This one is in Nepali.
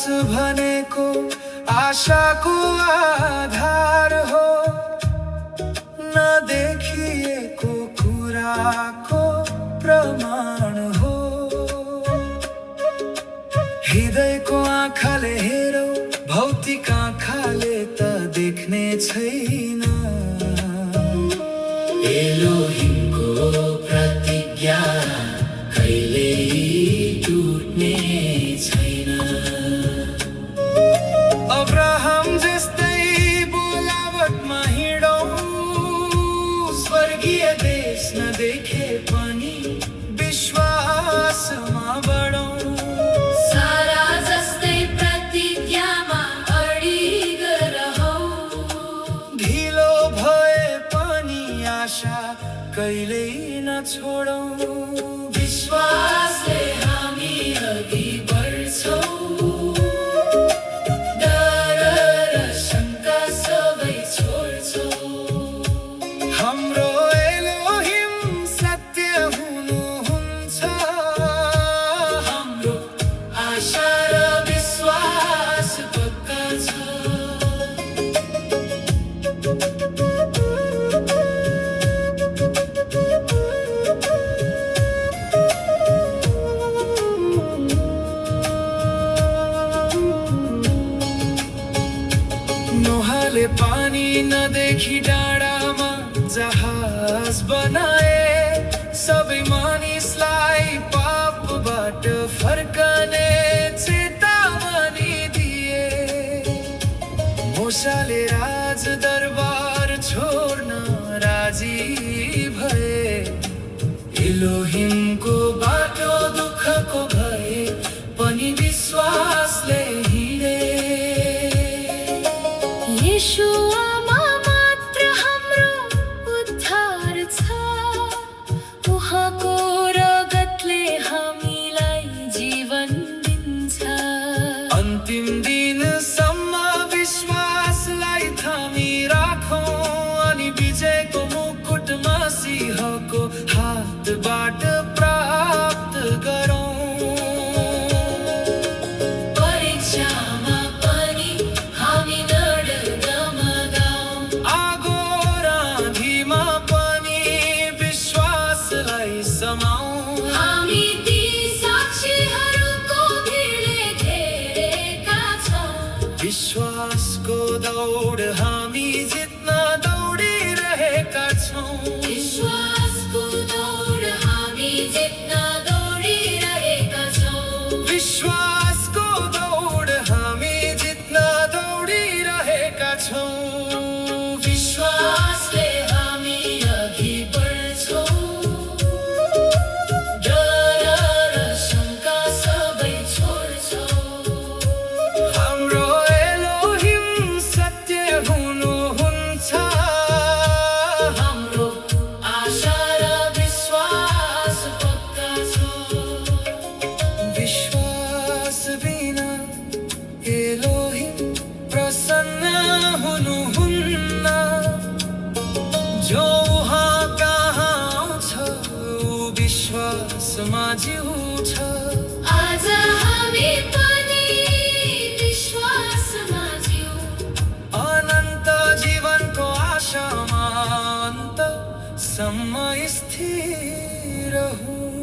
भनेको आशाको आधार हो, नदेखिएको कुराको प्रमाण हो। हृदयको आँखाले हेरौ, भौतिक आँखाले त देख्ने छैन। एलोहिमको प्रतिज्ञा कहिल्यै टुट्ने छैन। अब्राहम जस्तै बोलावटमा हिँडौँ, स्वर्गीय देश नदेखे पनि विश्वासमा बढौँ। सारा जस्तै प्रतिज्ञामा अडिग रहौँ, ढिलो भए पनि आशा कहिल्यै नछोडौँ। विश्वासले हामी अघि बढ्छौँ, डर र शङ्का सबै छोड्छौँ। हाम्रो एलोहिम सत्य हुनुहुन्छ, हाम्रो आशा र विश्वास पक्का छ। नोहाले पानी नदेखि डाँडामा जहाज बनाए, सबै मानिसलाई पापबाट फर्कने चेतावनी दिए। मूसाले राज दरबार छोड्न राजी भए, एलोहिमको बाटो दुःखको भए पनि विश्वासले हिँडे। येशूमा मात्र हाम्रो उद्धार छ, उहाँको रगतले हामीलाई जीवन दिन्छ। अन्तिम दिनसम्म विश्वासलाई थामी राखौँ, अनि विजयको मुकुट मसीहको हातबाट प्राप्त गरौँ। परीक्षामा पनि हामी नडगमगाऊँ, आगो र आँधीमा पनि विश्वासलाई समाऊ। हामी ती साक्षीहरूको भिडले घेरेका छौँ। विश्वासको दौड हामी जित्न दौडिरहेका छौँ। विश्वासको दौड हामी जित्न दौडिरहेका छौँ। विश्वासको दौड हामी जित्न दौडिरहेका छौँ। विश्वासले हामी अघि बढ्छौँ, डर र शङ्का सबै छोड्छौँ। हाम्रो एलोहिम सत्य हुनुहुन्छ, हाम्रो आशा र विश्वास पक्का छ। विश्वास बिना एलोहिम प्रसन्न हुनुहुन्न। जो उहाँ कहाँ आउँछ ऊ विश्वासमा जिउँछ। आज हामी पनि विश्वासमा जिउँ, अनन्त जीवनको आशामा अन्तसम्म स्थिर रहौँ।